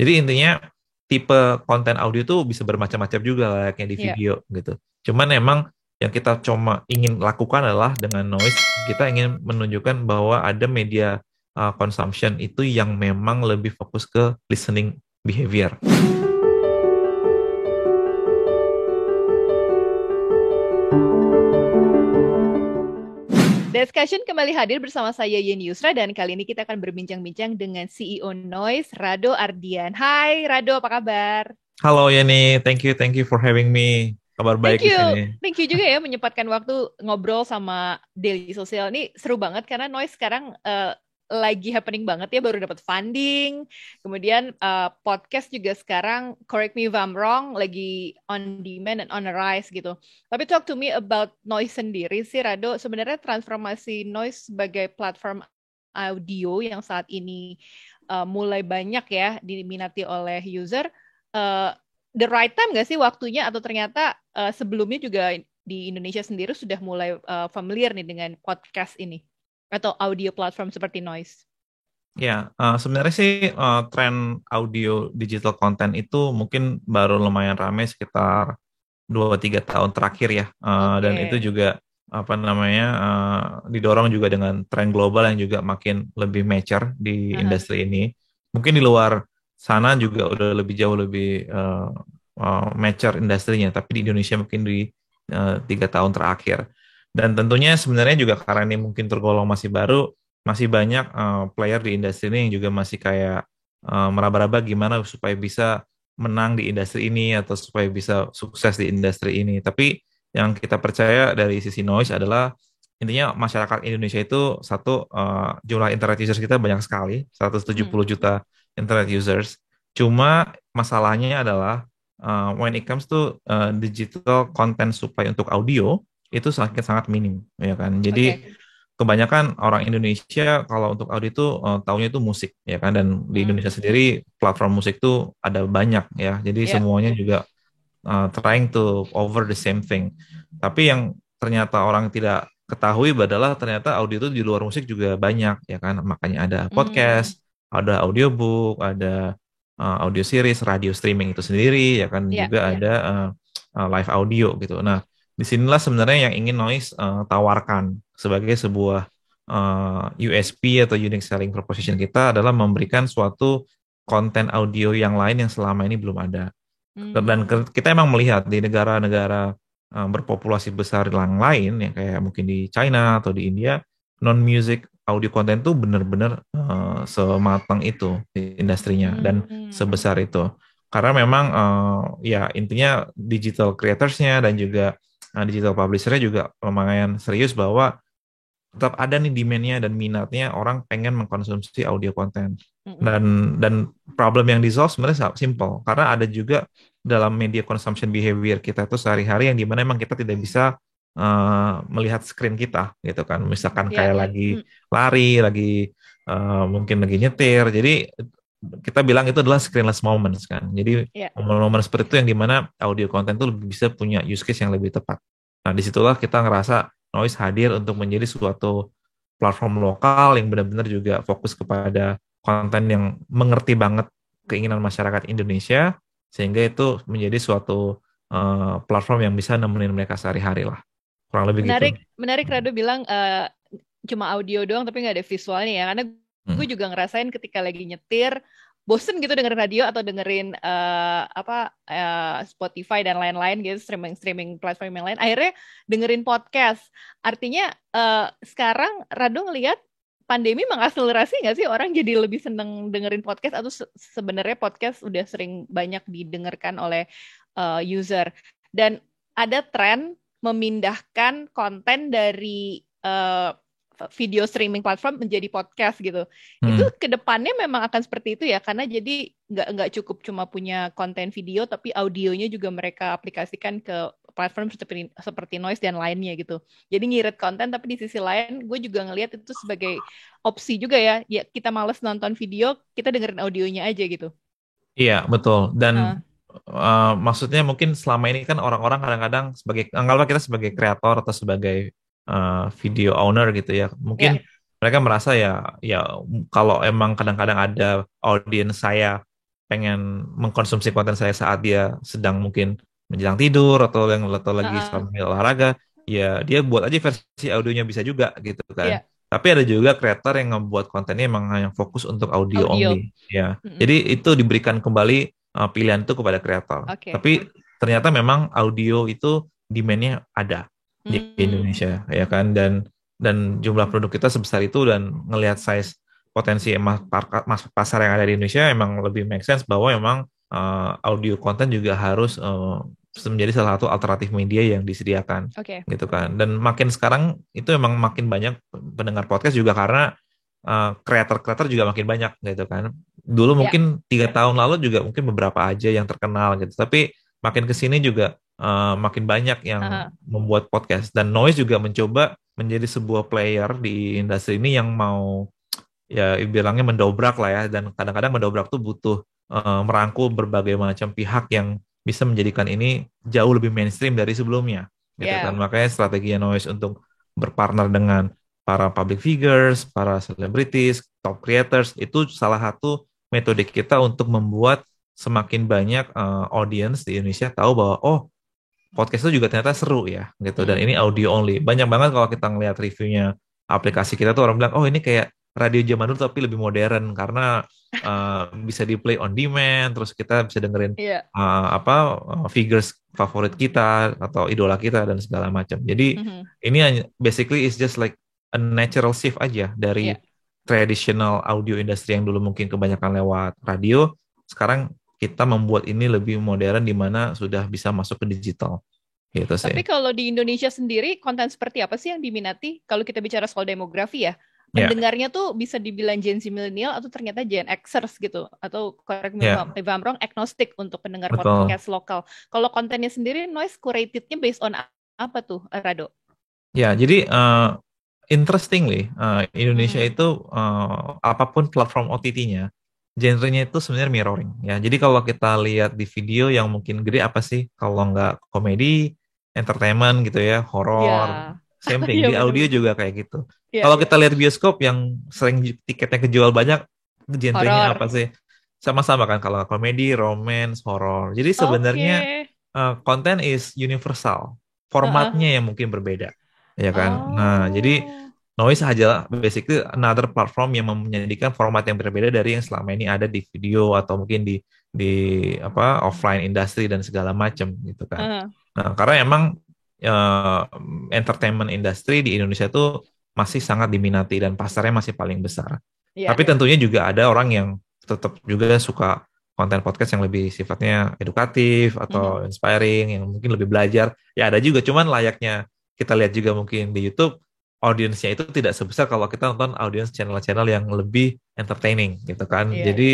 Jadi intinya tipe konten audio tuh bisa bermacam-macam juga lah kayak di Iya. video gitu. Cuman emang yang kita cuma ingin lakukan adalah dengan noise kita ingin menunjukkan bahwa ada media consumption itu yang memang lebih fokus ke listening behavior. Discussion kembali hadir bersama saya Yeni Yusra dan kali ini kita akan berbincang-bincang dengan CEO Noise, Rado Ardian. Hai Rado, apa kabar? Halo Yani, thank you for having me. Kabar baik Thank di you. sini. Thank you juga ya menyempatkan waktu ngobrol sama Daily Sosial. Ini seru banget karena Noise sekarang lagi happening banget ya, baru dapat funding. Kemudian podcast juga sekarang, correct me if I'm wrong, lagi on demand dan on the rise gitu. Tapi talk to me about Noise sendiri sih, Rado. Sebenarnya transformasi Noise sebagai platform audio yang saat ini mulai banyak ya diminati oleh user. eh, the right time nggak sih waktunya atau ternyata sebelumnya juga di Indonesia sendiri sudah mulai familiar nih dengan podcast ini atau audio platform seperti Noise. Ya, sebenarnya sih tren audio digital content itu mungkin baru lumayan ramai sekitar 2-3 tahun terakhir ya. Dan itu Oke. juga apa namanya didorong juga dengan tren global yang juga makin lebih mature di Aha. industri ini. Mungkin di luar sana juga udah lebih jauh lebih mature industrinya, tapi di Indonesia mungkin di 3 tahun terakhir. Dan tentunya sebenarnya juga karena ini mungkin tergolong masih baru, masih banyak player di industri ini yang juga masih kayak meraba-raba gimana supaya bisa menang di industri ini atau supaya bisa sukses di industri ini. Tapi yang kita percaya dari sisi noise adalah intinya masyarakat Indonesia itu satu jumlah internet users kita banyak sekali, 170 Hmm. juta internet users. Cuma masalahnya adalah when it comes to digital content supply untuk audio itu sangat sangat minim ya kan. Jadi Oke. kebanyakan orang Indonesia kalau untuk audio itu taunya itu musik ya kan, dan di Hmm. Indonesia sendiri platform musik tuh ada banyak ya, jadi Ya. semuanya juga trying to over the same thing, tapi yang ternyata orang tidak ketahui adalah ternyata audio itu di luar musik juga banyak ya kan, makanya ada Hmm. podcast, ada audiobook, ada audio series, radio streaming itu sendiri ya kan, Ya. juga ada live audio gitu. Nah, disinilah sebenarnya yang ingin Noise tawarkan sebagai sebuah USP atau unique selling proposition kita adalah memberikan suatu konten audio yang lain yang selama ini belum ada. Dan Hmm. kita emang melihat di negara-negara berpopulasi besar yang lain, yang kayak mungkin di China atau di India, non-music audio content tuh benar-benar sematang itu di industrinya dan Hmm. sebesar itu. Karena memang ya intinya digital creatorsnya dan juga digital publishernya juga lumayan serius bahwa tetap ada nih demand-nya dan minatnya orang pengen mengkonsumsi audio konten. Hmm. Dan problem yang di solve sebenarnya sangat simple karena ada juga dalam media consumption behavior kita tuh sehari-hari yang dimana emang kita tidak bisa melihat screen kita gitu kan. Misalkan Ya. kayak lagi Hmm. lari, lagi mungkin lagi nyetir. Jadi kita bilang itu adalah screenless moments kan. Jadi Ya. momen-momen seperti itu yang dimana audio konten tuh bisa punya use case yang lebih tepat. Nah, disitulah kita ngerasa Noise hadir untuk menjadi suatu platform lokal yang benar-benar juga fokus kepada konten yang mengerti banget keinginan masyarakat Indonesia, sehingga itu menjadi suatu platform yang bisa nemenin mereka sehari-hari lah. Kurang lebih gitu. Menarik, menarik Rado bilang cuma audio doang tapi nggak ada visualnya ya. Karena Hmm. gue juga ngerasain ketika lagi nyetir, bosen gitu dengerin radio atau dengerin Spotify dan lain-lain gitu, streaming platform yang lain. Akhirnya dengerin podcast. Artinya sekarang Rado ngelihat pandemi mengakselerasi nggak sih orang jadi lebih seneng dengerin podcast atau sebenarnya podcast udah sering banyak didengarkan oleh user. Dan ada tren memindahkan konten dari video streaming platform menjadi podcast gitu. Itu Hmm. kedepannya memang akan seperti itu ya, karena jadi nggak cukup cuma punya konten video, tapi audionya juga mereka aplikasikan ke platform seperti seperti Noise dan lainnya gitu. Jadi ngirit konten, tapi di sisi lain gue juga ngelihat itu sebagai opsi juga ya. Ya kita males nonton video, kita dengerin audionya aja gitu. Iya, betul. Dan Ah, maksudnya mungkin selama ini kan orang-orang kadang-kadang sebagai anggaplah kita sebagai kreator atau sebagai video owner gitu ya. Mungkin ya. mereka merasa ya kalau emang kadang-kadang ada audiens saya pengen mengkonsumsi konten saya saat dia sedang mungkin menjelang tidur atau lagi Heeh. sambil olahraga, ya dia buat aja versi audionya bisa juga gitu kan. Iya, Tapi ada juga kreator yang ngebuat kontennya emang hanya fokus untuk audio audio. only, ya. Mm-mm. Jadi itu diberikan kembali pilihan itu kepada kreator. Oke. Tapi ternyata memang audio itu demand-nya ada di Hmm. Indonesia, ya kan? Dan jumlah produk kita sebesar itu dan ngelihat size potensi pasar yang ada di Indonesia emang lebih make sense bahwa memang audio konten juga harus menjadi salah satu alternatif media yang disediakan Oke. gitu kan. Dan makin sekarang itu emang makin banyak pendengar podcast juga karena kreator-kreator juga makin banyak gitu kan. Dulu Ya. mungkin 3 tahun lalu juga mungkin beberapa aja yang terkenal gitu. Tapi makin kesini juga makin banyak yang Aha. membuat podcast. Dan Noise juga mencoba menjadi sebuah player di industri ini yang mau ya bilangnya mendobrak lah ya. Dan kadang-kadang mendobrak tuh butuh merangkul berbagai macam pihak yang bisa menjadikan ini jauh lebih mainstream dari sebelumnya gitu kan. Ya. Makanya strategi Noise untuk berpartner dengan para public figures, para celebrities, top creators itu salah satu metode kita untuk membuat semakin banyak audience di Indonesia tahu bahwa oh podcast itu juga ternyata seru ya gitu dan Mm-mm. ini audio only. Banyak banget kalau kita ngelihat reviewnya aplikasi kita tuh orang bilang oh ini kayak radio zaman dulu tapi lebih modern karena bisa di play on demand terus kita bisa dengerin Iya. figures favorit kita atau idola kita dan segala macam. Jadi Mhm. ini hanya basically is just like a natural shift aja Iya. dari traditional audio industry yang dulu mungkin kebanyakan lewat radio, sekarang kita membuat ini lebih modern di mana sudah bisa masuk ke digital. Gitu Tapi sih. kalau di Indonesia sendiri, konten seperti apa sih yang diminati? Kalau kita bicara soal demografi ya, Ya, pendengarnya tuh bisa dibilang Gen Z milenial atau ternyata Gen Xers gitu. Atau correct me ya, if I'm wrong, agnostik untuk pendengar betul. podcast lokal. Kalau kontennya sendiri, noise curated-nya based on apa tuh, Rado? Ya, jadi interestingly, Indonesia Hmm. itu apapun platform OTT-nya, genrenya itu sebenarnya mirroring. Ya, jadi kalau kita lihat di video yang mungkin gede apa sih? Kalau nggak komedi, entertainment gitu ya, Ya, horor, same thing. iya Di audio bener-bener. juga kayak gitu. Iya, Kalau iya. kita lihat bioskop yang sering tiketnya kejual banyak, genrenya Horor. apa sih? Sama-sama kan kalau komedi, romance, horor. Jadi Oke. sebenarnya konten is universal. Heeh. Formatnya yang mungkin berbeda, ya kan? Nah, jadi Oh. Noise adalah basically another platform yang menjadikan format yang berbeda dari yang selama ini ada di video atau mungkin di offline industry dan segala macam gitu kan. Heeh. Nah, karena emang eh, entertainment industry di Indonesia itu masih sangat diminati dan pasarnya masih paling besar. Iya, Tapi iya. tentunya juga ada orang yang tetap juga suka konten podcast yang lebih sifatnya edukatif Mhm. atau inspiring, yang mungkin lebih belajar. Ya ada juga, cuman layaknya kita lihat juga mungkin di YouTube, audiensnya itu tidak sebesar kalau kita nonton audiens channel-channel yang lebih entertaining gitu kan. Iya, iya. Jadi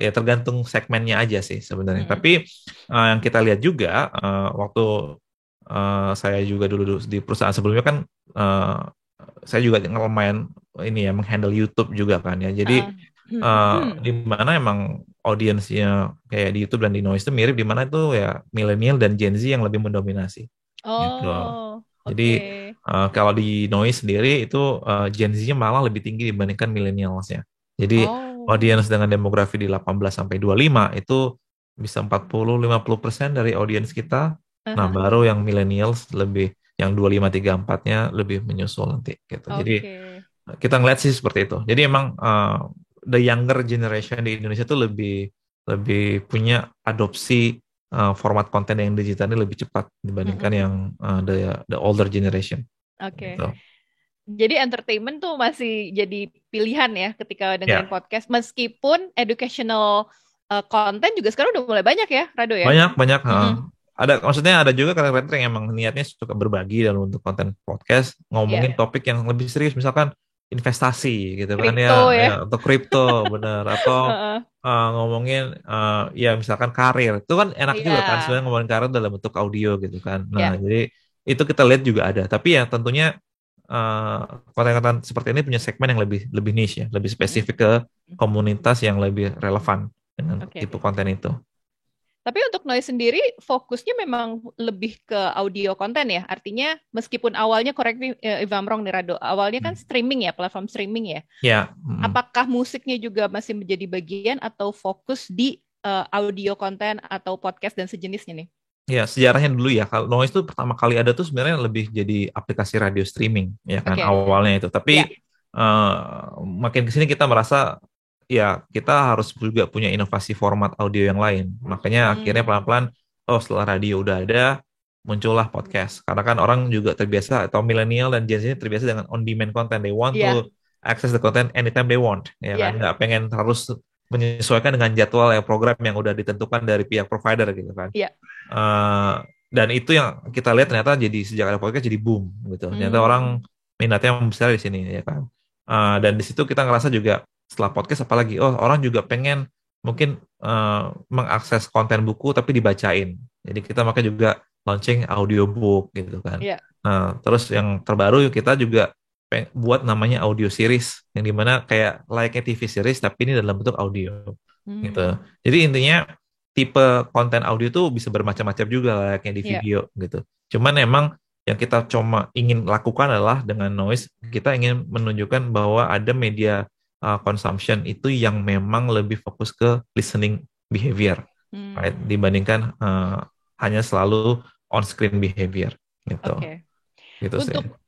ya tergantung segmennya aja sih sebenarnya. Mm-mm. Tapi yang kita lihat juga waktu saya juga dulu di perusahaan sebelumnya kan eh, saya juga lumayan ini ya menghandle YouTube juga kan ya. Jadi Heeh. di mana emang audiensnya kayak di YouTube dan di Noise itu mirip di mana itu ya milenial dan Gen Z yang lebih mendominasi gitu. Oh, Jadi oke. kalau di Noise sendiri itu Gen Z-nya malah lebih tinggi dibandingkan millennials-nya. Jadi Oh. audiens dengan demografi di 18 sampai 25 itu bisa 40-50% dari audiens kita. Nah, Aha. baru yang millennials lebih yang 25-34-nya lebih menyusul nanti gitu. Jadi Oke. kita ngeliat sih seperti itu. Jadi emang the younger generation di Indonesia tuh lebih lebih punya adopsi format konten yang digital ini lebih cepat dibandingkan Mm-mm. yang the older generation Oke. gitu. Jadi entertainment tuh masih jadi pilihan ya ketika dengerin Ya, podcast. Meskipun educational content juga sekarang udah mulai banyak ya, Rado ya? banyak banyak. Mm-mm. Ada maksudnya ada juga kreator yang emang niatnya suka berbagi dalam bentuk konten podcast, Iya. ngomongin topik yang lebih serius, misalkan investasi gitu kan ya, Kripto ya ya. atau kripto bener atau Heeh. ngomongin ya misalkan karir itu kan enak Iya. juga kan sebenarnya ngomongin karir dalam bentuk audio gitu kan. Nah Ya. jadi itu kita lihat juga ada, tapi ya tentunya eh, konten-konten seperti ini punya segmen yang lebih lebih niche ya, lebih Mm-mm. spesifik ke komunitas yang lebih relevan dengan Oke. tipe konten itu. Tapi untuk Noise sendiri fokusnya memang lebih ke audio konten ya. Artinya meskipun awalnya, correct me if I'm wrong nih Rado, awalnya kan streaming ya, platform streaming ya. Ya. Apakah musiknya juga masih menjadi bagian atau fokus di audio konten atau podcast dan sejenisnya nih? Ya, sejarahnya dulu ya. Kalau Noise itu pertama kali ada tuh sebenarnya lebih jadi aplikasi radio streaming, ya kan, Oke. awalnya itu. Tapi Ya. makin kesini kita merasa ya kita harus juga punya inovasi format audio yang lain. Makanya akhirnya pelan-pelan, setelah radio udah ada, muncullah podcast. Karena kan orang juga terbiasa, atau milenial dan Gen Z ini terbiasa dengan on-demand content. They want Iya. to access the content anytime they want, ya kan. Iya. Nggak pengen harus menyesuaikan dengan jadwal ya program yang udah ditentukan dari pihak provider gitu kan. Iya. Dan itu yang kita lihat ternyata jadi sejak ada podcast jadi boom gitu. Ternyata orang minatnya besar di sini ya kan. Dan di situ kita ngerasa juga setelah podcast apalagi orang juga pengen mungkin mengakses konten buku tapi dibacain. Jadi kita makanya juga launching audiobook gitu kan. Iya. Terus yang terbaru kita juga buat namanya audio series yang dimana kayak layaknya TV series tapi ini dalam bentuk audio gitu. Jadi intinya tipe konten audio tuh bisa bermacam-macam juga layaknya di video gitu. Cuman emang yang kita cuma ingin lakukan adalah dengan Noise kita ingin menunjukkan bahwa ada media consumption itu yang memang lebih fokus ke listening behavior, right? Dibandingkan hanya selalu on screen behavior gitu. Gitu sih. Untuk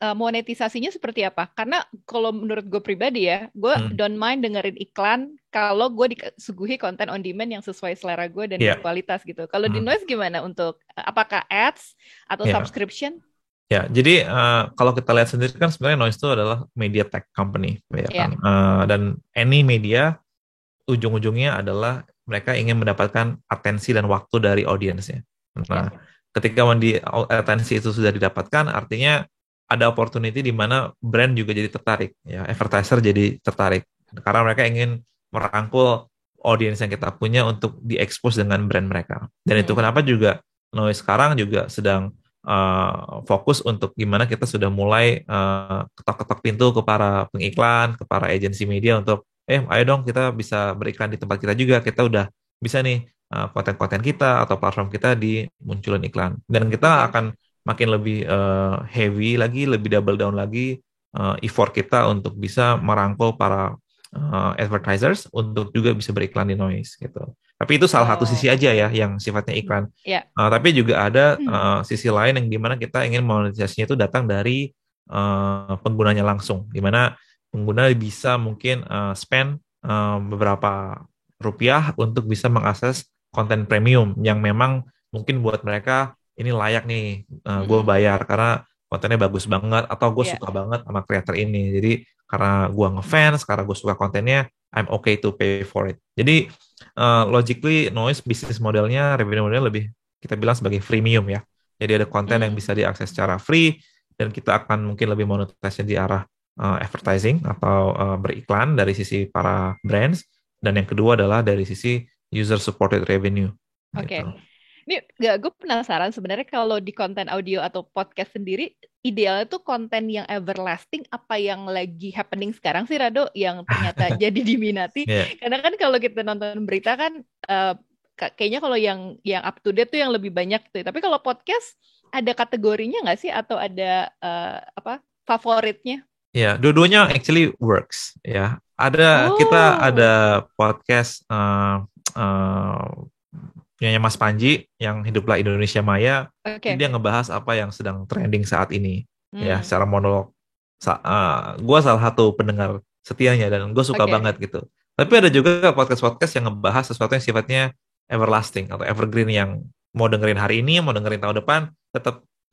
monetisasinya seperti apa? Karena kalau menurut gue pribadi ya, gue don't mind dengerin iklan kalau gue disuguhi konten on demand yang sesuai selera gue dan berkualitas gitu. Kalau di Noise gimana untuk apakah ads atau subscription? Ya, jadi kalau kita lihat sendiri kan sebenarnya Noise itu adalah media tech company, ya kan. Dan any media ujung-ujungnya adalah mereka ingin mendapatkan atensi dan waktu dari audiensnya. Nah, ketika atensi itu sudah didapatkan, artinya ada opportunity di mana brand juga jadi tertarik, ya, advertiser jadi tertarik, karena mereka ingin merangkul audiens yang kita punya untuk diekspos dengan brand mereka. Dan itu kenapa juga Noise sekarang juga sedang fokus untuk gimana kita sudah mulai ketok-ketok pintu ke para pengiklan, ke para agensi media untuk ayo dong kita bisa beriklan di tempat kita juga, kita udah bisa nih konten-konten kita atau platform kita dimunculin iklan. Dan kita akan makin lebih heavy lagi, lebih double down lagi effort kita untuk bisa merangkul para advertisers untuk juga bisa beriklan di Noise gitu. Tapi itu salah satu sisi aja ya yang sifatnya iklan. Tapi juga ada sisi lain yang dimana kita ingin monetisasinya itu datang dari penggunanya langsung, dimana pengguna bisa mungkin spend beberapa rupiah untuk bisa mengakses konten premium yang memang mungkin buat mereka ini layak nih, gue bayar karena kontennya bagus banget atau gue suka banget sama creator ini. Jadi karena gue ngefans, karena gue suka kontennya, I'm okay to pay for it. Jadi logically Noise bisnis modelnya, revenue modelnya lebih kita bilang sebagai freemium ya. Jadi ada konten yang bisa diakses secara free dan kita akan mungkin lebih monetisasi di arah advertising atau beriklan dari sisi para brands, dan yang kedua adalah dari sisi user supported revenue. Oke. Ini gue penasaran sebenarnya kalau di konten audio atau podcast sendiri idealnya tuh konten yang everlasting apa yang lagi happening sekarang sih Rado yang ternyata jadi diminati. Karena kan kalau kita nonton berita kan kayaknya kalau yang up to date tuh yang lebih banyak tuh. Tapi kalau podcast ada kategorinya nggak sih atau ada favoritnya? Ya, dua-duanya actually works ya. Kita ada podcast punyanya Mas Panji yang Hiduplah Indonesia Maya. Dia ngebahas apa yang sedang trending saat ini ya secara monolog. Gue salah satu pendengar setianya dan gue suka banget gitu. Tapi ada juga podcast-podcast yang ngebahas sesuatu yang sifatnya everlasting atau evergreen yang mau dengerin hari ini, mau dengerin tahun depan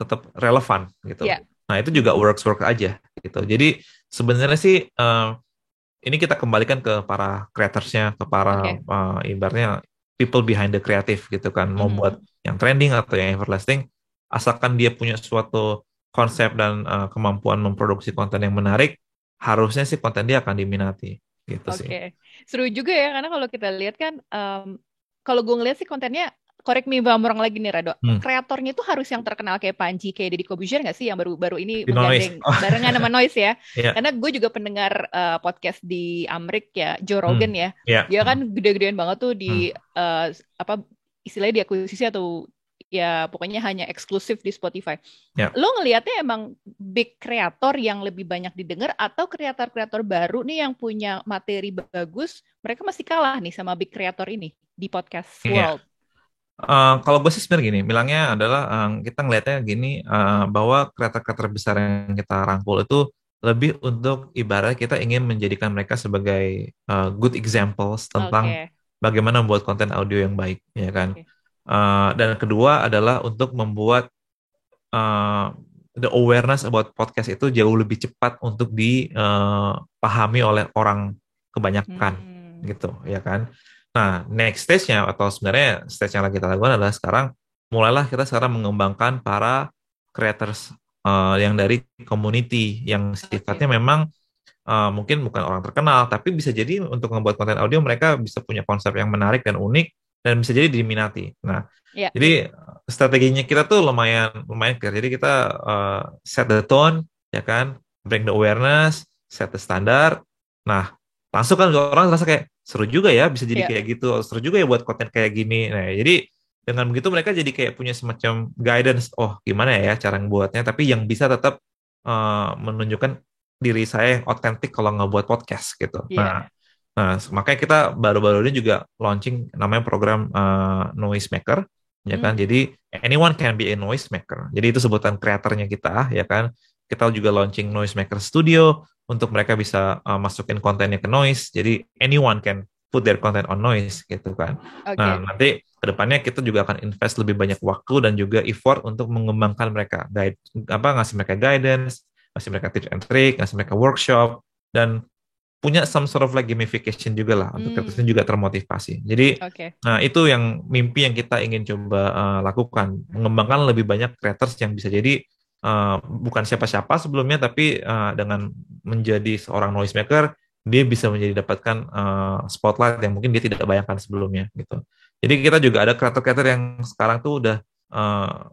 tetap relevan gitu. Nah itu juga work aja gitu. Jadi sebenarnya sih ini kita kembalikan ke para creatorsnya, ke para ibaratnya people behind the creative gitu kan, mau buat yang trending atau yang everlasting, asalkan dia punya suatu konsep dan kemampuan memproduksi konten yang menarik, harusnya sih konten dia akan diminati gitu sih. Seru juga ya, karena kalau kita lihat kan, kalau gue ngeliat sih kontennya, correct me if I'm wrong lagi nih Rado, kreatornya itu harus yang terkenal kayak Panji, kayak Deddy Corbuzier nggak sih yang baru ini menggandeng barengan sama Noise ya? Karena gue juga pendengar podcast di Amrik ya, Joe Rogan ya, dia kan gede-gedean banget tuh di istilahnya diakuisisi atau ya pokoknya hanya eksklusif di Spotify. Ya. Lo ngelihatnya emang big kreator yang lebih banyak didengar atau kreator-kreator baru nih yang punya materi bagus, mereka masih kalah nih sama big kreator ini di podcast Iya. world? Kalau gue sih sebenarnya gini, bilangnya adalah kita ngelihatnya gini, bahwa kreator-kreator besar yang kita rangkul itu lebih untuk ibarat kita ingin menjadikan mereka sebagai good examples tentang Oke, bagaimana membuat konten audio yang baik, ya kan? oke. Dan kedua adalah untuk membuat uh, the awareness about podcast itu jauh lebih cepat untuk dipahami oleh orang kebanyakan, Hmm, gitu, ya kan? Nah, next stage-nya atau sebenarnya stage yang lagi kita lakukan adalah sekarang mulailah kita sekarang mengembangkan para creators yang dari community yang oke. sifatnya memang mungkin bukan orang terkenal, tapi bisa jadi untuk membuat konten audio mereka bisa punya konsep yang menarik dan unik dan bisa jadi diminati. Nah, Ya, jadi strateginya kita tuh lumayan lumayan clear. Jadi kita set the tone, ya kan, bring the awareness, set the standard. Nah, langsung kan orang rasa kayak seru juga ya, bisa jadi ya, kayak gitu, seru juga ya buat konten kayak gini. Nah, jadi dengan begitu mereka jadi kayak punya semacam guidance, oh gimana ya cara buatnya, tapi yang bisa tetap menunjukkan diri saya yang otentik kalau ngebuat podcast gitu. Nah, ya. makanya kita baru-baru ini juga launching namanya program Noise Maker, ya kan? Hmm, Jadi anyone can be a noise maker. Jadi itu sebutan kreatornya kita, ya kan? Kita juga launching Noise Maker Studio untuk mereka bisa masukin kontennya ke Noise. Jadi anyone can put their content on Noise gitu kan. Nah, oke. nanti kedepannya kita juga akan invest lebih banyak waktu dan juga effort untuk mengembangkan mereka, ngasih mereka guidance, ngasih mereka tips and trick, ngasih mereka workshop, dan punya some sort of like gamification juga lah untuk Hmm, kreatornya juga termotivasi. Jadi oke. nah itu yang mimpi yang kita ingin coba lakukan, mengembangkan lebih banyak creators yang bisa jadi bukan siapa-siapa sebelumnya, tapi dengan menjadi seorang noise maker dia bisa menjadi dapatkan spotlight yang mungkin dia tidak bayangkan sebelumnya gitu. Jadi kita juga ada kreator-kreator yang sekarang tuh udah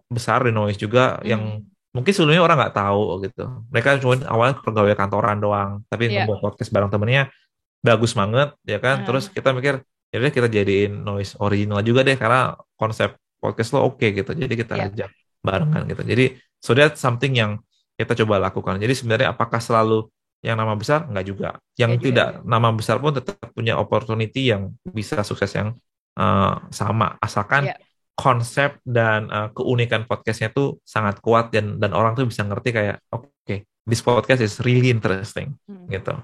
besar di noise juga yang Hmm, mungkin sebelumnya orang nggak tahu gitu. Mereka cuma awalnya pegawai kantoran doang, tapi ya. ngebuat podcast bareng temennya bagus banget, ya kan? Terus Ah, kita mikir, ya udah kita jadiin noise original juga deh, karena konsep podcast lo oke gitu. Jadi kita ya, ajak barengan gitu. Jadi so that's something yang kita coba lakukan. Jadi sebenarnya apakah selalu yang nama besar? Nggak juga. Yang nggak juga. tidak nama besar pun tetap punya opportunity yang bisa sukses yang sama, asalkan Ya. konsep dan keunikan podcastnya tuh sangat kuat dan orang tuh bisa ngerti kayak oke, this podcast is really interesting Hmm. gitu.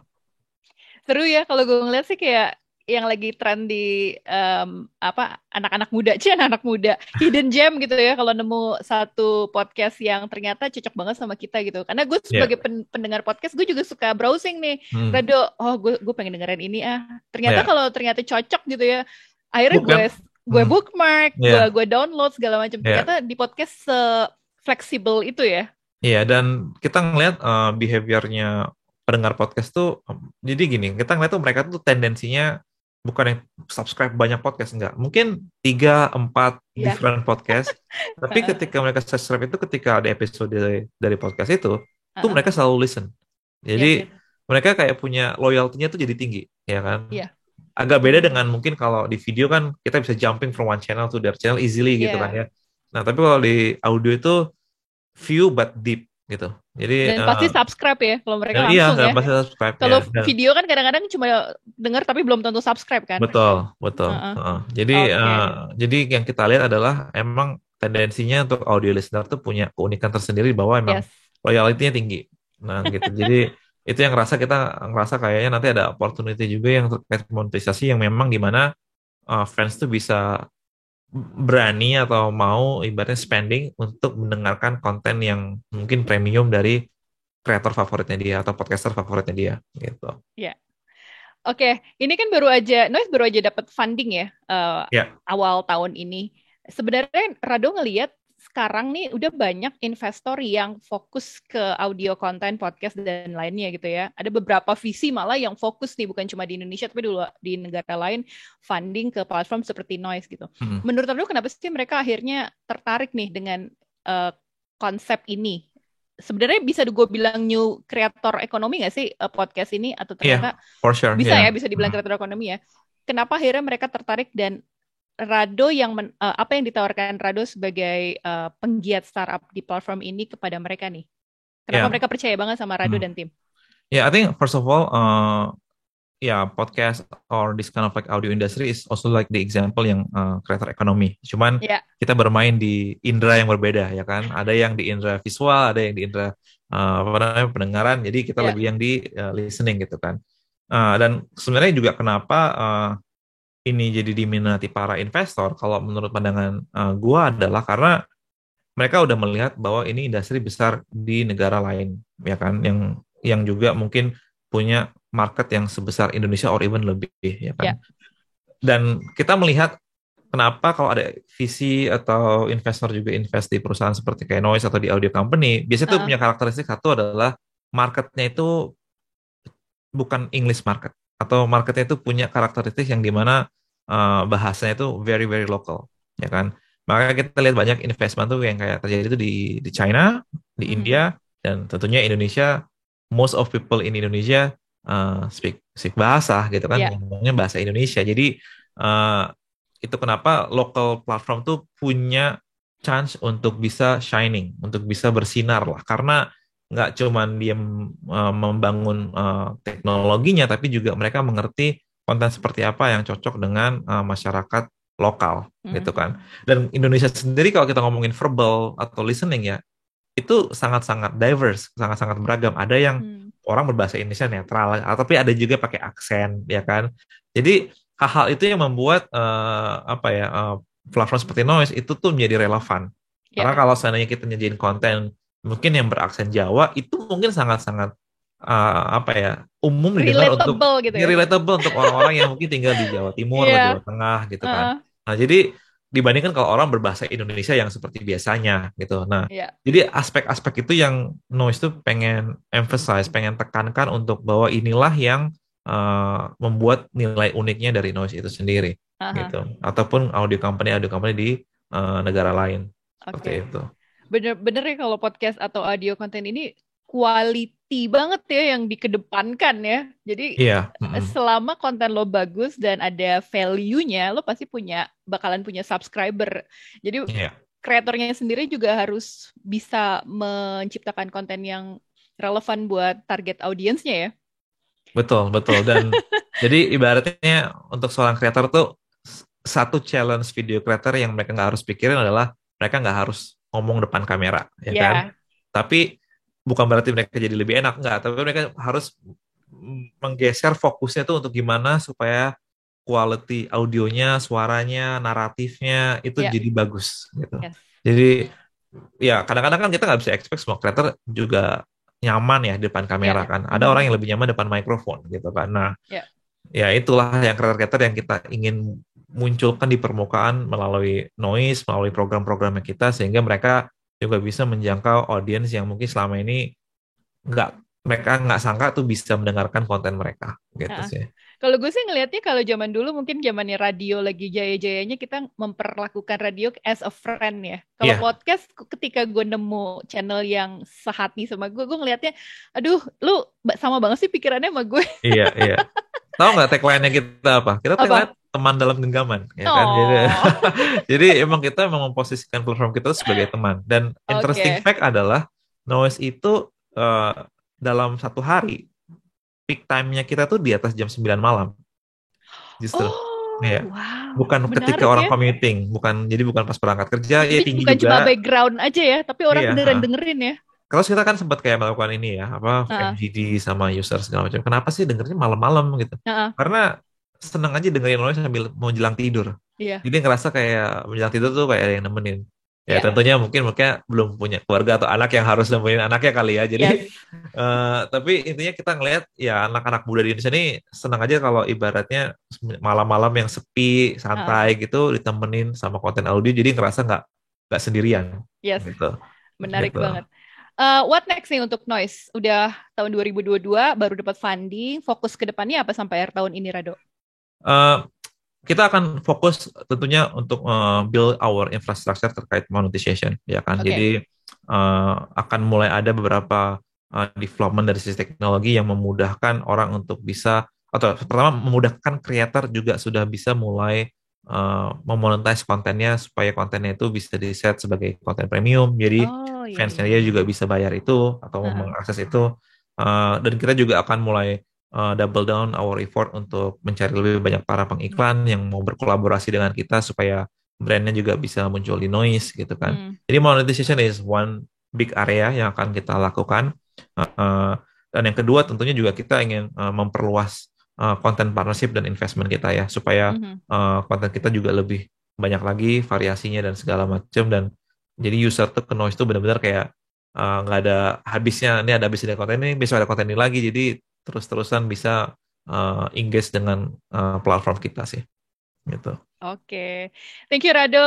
Seru ya kalau gue ngeliat sih kayak yang lagi tren di apa anak-anak muda, anak muda, hidden gem gitu ya kalau nemu satu podcast yang ternyata cocok banget sama kita gitu. Karena gue Ya, sebagai pendengar podcast gue juga suka browsing nih. hmm. Rado, oh gue pengen dengerin ini ah. Ternyata Ya, kalau ternyata cocok gitu ya, akhirnya gue bukan. gue Hmm. bookmark, gue Ya, gue download segala macam. ya, Ternyata di podcast se fleksibel itu ya. iya. Dan kita ngelihat behaviornya pendengar podcast tuh, jadi gini, kita ngeliat tuh mereka tuh tendensinya bukan yang subscribe banyak podcast, enggak. Mungkin 3, 4 Iya. different podcast, tapi ketika mereka subscribe itu ketika ada episode dari podcast itu, tuh Heeh. mereka selalu listen. Jadi Iya sih. mereka kayak punya loyaltinya tuh jadi tinggi, ya kan? Iya. Agak beda dengan Hmm. mungkin kalau di video kan kita bisa jumping from one channel to their channel easily gitu kan Iya. ya. Nah, tapi kalau di audio itu few but deep gitu. Jadi Dan pasti subscribe ya kalau mereka iya, langsung dan ya. pasti subscribe-nya. Kalau Dan video kan kadang-kadang cuma dengar tapi belum tentu subscribe kan. betul, betul. Heeh. Heeh. Jadi Oke. jadi yang kita lihat adalah emang tendensinya untuk audio listener tuh punya keunikan tersendiri bahwa emang Yes. loyalty-nya tinggi. Nah, gitu. Jadi itu yang kita ngerasa kayaknya nanti ada opportunity juga yang terkait monetisasi yang memang di mana fans tuh bisa berani atau mau ibaratnya spending untuk mendengarkan konten yang mungkin premium dari kreator favoritnya dia atau podcaster favoritnya dia gitu. Ya. Oke, ini kan baru aja Noise baru aja dapat funding ya Ya, awal tahun ini. Sebenarnya Rado ngelihat sekarang nih udah banyak investor yang fokus ke audio konten podcast dan lainnya gitu ya. Ada beberapa visi malah yang fokus nih bukan cuma di Indonesia tapi dulu di negara lain funding ke platform seperti Noise gitu. mm, Menurut Rado kenapa sih mereka akhirnya tertarik nih dengan eh, konsep ini? Sebenarnya bisa gue bilang new creator ekonomi nggak sih podcast ini atau iya, ternyata for sure, bisa ya. ya bisa dibilang Mm. kreator ekonomi ya. Kenapa akhirnya mereka tertarik dan Rado apa yang ditawarkan Rado sebagai penggiat startup di platform ini kepada mereka nih? Kenapa Ya, mereka percaya banget sama Rado hmm. dan tim? Yeah, I think first of all, podcast or this kind of like audio industry is also like the example yang creator economy. Cuman Ya, kita bermain di indera yang berbeda ya kan. Ada yang di indera visual, ada yang di indera apa namanya pendengaran. Jadi kita ya, lebih yang di listening gitu kan. Dan sebenarnya juga kenapa ini jadi diminati para investor kalau menurut pandangan gua adalah karena mereka udah melihat bahwa ini industri besar di negara lain ya kan yang juga mungkin punya market yang sebesar Indonesia or even lebih ya ya. kan. Dan kita melihat kenapa kalau ada VC atau investor juga invest di perusahaan seperti kayak Noise atau di audio company, biasanya tuh Uh, punya karakteristik satu adalah marketnya itu bukan English market atau marketnya itu punya karakteristik yang dimana bahasanya itu very very local ya kan. Makanya kita lihat banyak investment tuh yang kayak terjadi itu di China, di mhm. India, dan tentunya Indonesia. Most of people in Indonesia speak bahasa gitu kan, Ya, ngomongnya bahasa Indonesia. Jadi uh, itu kenapa local platform tuh punya chance untuk bisa shining, untuk bisa bersinar lah. Karena nggak cuman dia membangun teknologinya, tapi juga mereka mengerti konten seperti apa yang cocok dengan masyarakat lokal gitu mhm. kan. Dan Indonesia sendiri kalau kita ngomongin verbal atau listening ya, itu sangat-sangat diverse, sangat-sangat beragam. Ada yang Hmm. orang berbahasa Indonesia netral, tapi ada juga pakai aksen, ya kan. Jadi hal-hal itu yang membuat platform seperti Noise itu tuh menjadi relevan. Karena Ya, kalau seandainya kita nyediain konten mungkin yang beraksen Jawa, itu mungkin sangat-sangat umum didengar untuk relatable gitu ya. relatable untuk orang-orang yang mungkin tinggal di Jawa Timur atau Jawa Iya, Tengah gitu kan. uh, Nah, jadi dibandingkan kalau orang berbahasa Indonesia yang seperti biasanya gitu. Nah, ya, jadi aspek-aspek itu yang Noise tuh pengen emphasize, pengen tekankan untuk bahwa inilah yang membuat nilai uniknya dari Noise itu sendiri aha. gitu. Ataupun audio company di negara lain seperti Oke. itu. Bener-bener ya kalau podcast atau audio konten ini quality banget ya yang dikedepankan ya. Jadi Iya, mm-mm. selama konten lo bagus dan ada value-nya, lo pasti bakalan punya subscriber. Jadi Iya, kreatornya sendiri juga harus bisa menciptakan konten yang relevan buat target audiensnya ya. betul, betul. Dan jadi ibaratnya untuk seorang kreator tuh satu challenge video creator yang mereka nggak harus pikirin adalah mereka nggak harus ngomong depan kamera, ya kan? Ya, Tapi bukan berarti mereka jadi lebih enak, nggak. Tapi mereka harus menggeser fokusnya tuh untuk gimana supaya quality audionya, suaranya, naratifnya itu ya, jadi bagus gitu. yes. Jadi ya kadang-kadang kan kita nggak bisa expect semua creator juga nyaman ya di depan kamera Ya, kan. Ada orang mhm, yang lebih nyaman depan mikrofon gitu kan. Nah, ya. ya itulah yang creator-creator yang kita ingin munculkan di permukaan melalui Noise, melalui program-programnya kita sehingga mereka juga bisa menjangkau audiens yang mungkin selama ini nggak mereka nggak sangka tuh bisa mendengarkan konten mereka gitu Nah, sih. kalau gue sih ngelihatnya kalau zaman dulu mungkin zamannya radio lagi jaya-jayanya kita memperlakukan radio as a friend ya. Kalau Iya, podcast ketika gue nemu channel yang sehati sama gue ngelihatnya, aduh, lu sama banget sih pikirannya sama gue. iya, iya. Tahu nggak tagline-nya kita apa? Kita tagline Apa? teman dalam genggaman, ya kan? Jadi, Oh, jadi emang kita memang memposisikan platform kita sebagai teman. Dan interesting oke. fact adalah Noise itu eh, dalam satu hari peak time-nya kita tuh di atas jam 9 malam, justru. Oh, Ya. wow, Bukan ketika menarik orang ya. commuting, jadi bukan pas berangkat kerja, ya Jadi tinggi bukan juga. cuma background aja ya, tapi orang Iya, beneran heeh. dengerin ya. Terus kita kan sempat kayak melakukan ini ya, apa Heeh, MGD sama user segala macam. Kenapa sih dengernya malam-malam gitu? heeh, Karena seneng aja dengerin noise sambil mau jelang tidur. iya, Jadi ngerasa kayak menjelang tidur tuh kayak ada yang nemenin. Ya iya, tentunya mungkin mereka belum punya keluarga atau anak yang harus nemenin anaknya kali ya. Jadi yes, tapi intinya kita ngelihat ya anak-anak muda di Indonesia ini senang aja kalau ibaratnya malam-malam yang sepi, heeh, santai gitu ditemenin sama konten audio. Jadi ngerasa nggak sendirian yes, gitu. menarik Gitu. banget. What next nih untuk Noise? Udah tahun 2022, baru dapat funding. Fokus ke depannya apa sampai akhir tahun ini, Rado? Eh, kita akan fokus tentunya untuk build our infrastructure terkait monetization, ya kan. Jadi Oke, akan mulai ada beberapa development dari sisi teknologi yang memudahkan orang untuk bisa atau pertama memudahkan creator juga sudah bisa mulai memonetize kontennya supaya kontennya itu bisa di-set sebagai konten premium. Jadi Oh, iya, fansnya iya, dia iya. juga bisa bayar itu atau Heeh. mengakses itu. Dan kita juga akan mulai double down our effort untuk mencari lebih banyak para pengiklan yang mau berkolaborasi dengan kita supaya brandnya juga bisa muncul di Noise gitu kan. Hmm. Jadi monetization is one big area yang akan kita lakukan. Uh, dan yang kedua tentunya juga kita ingin memperluas konten partnership dan investment kita ya supaya Mhm. konten kita juga lebih banyak lagi variasinya dan segala macam dan jadi user tuh ke Noise tuh benar-benar kayak nggak ada habisnya. Ini ada habis dari konten ini, besok ada konten ini lagi. Jadi terus-terusan bisa engage dengan platform kita sih, gitu. Oke, thank you Rado.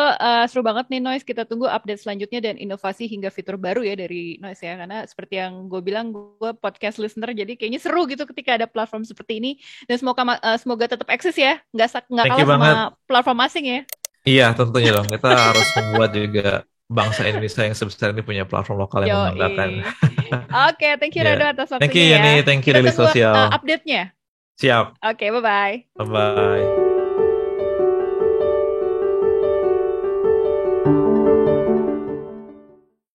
Seru banget nih Noise. Kita tunggu update selanjutnya dan inovasi hingga fitur baru ya dari Noise ya. Karena seperti yang gue bilang, gue podcast listener, jadi kayaknya seru gitu ketika ada platform seperti ini. Dan semoga tetap eksis ya, nggak Thank you kalah sama banget. platform asing ya. Iya, tentunya dong. Kita harus membuat juga bangsa Indonesia yang sebesar ini punya platform lokal yang membanggakan. Yoi. Oke, thank you Ya, Rado atas thank you waktunya ya. Yani, thank you Kita Daily tunggu Sosial. update-nya. Siap. Oke, bye-bye. Bye bye.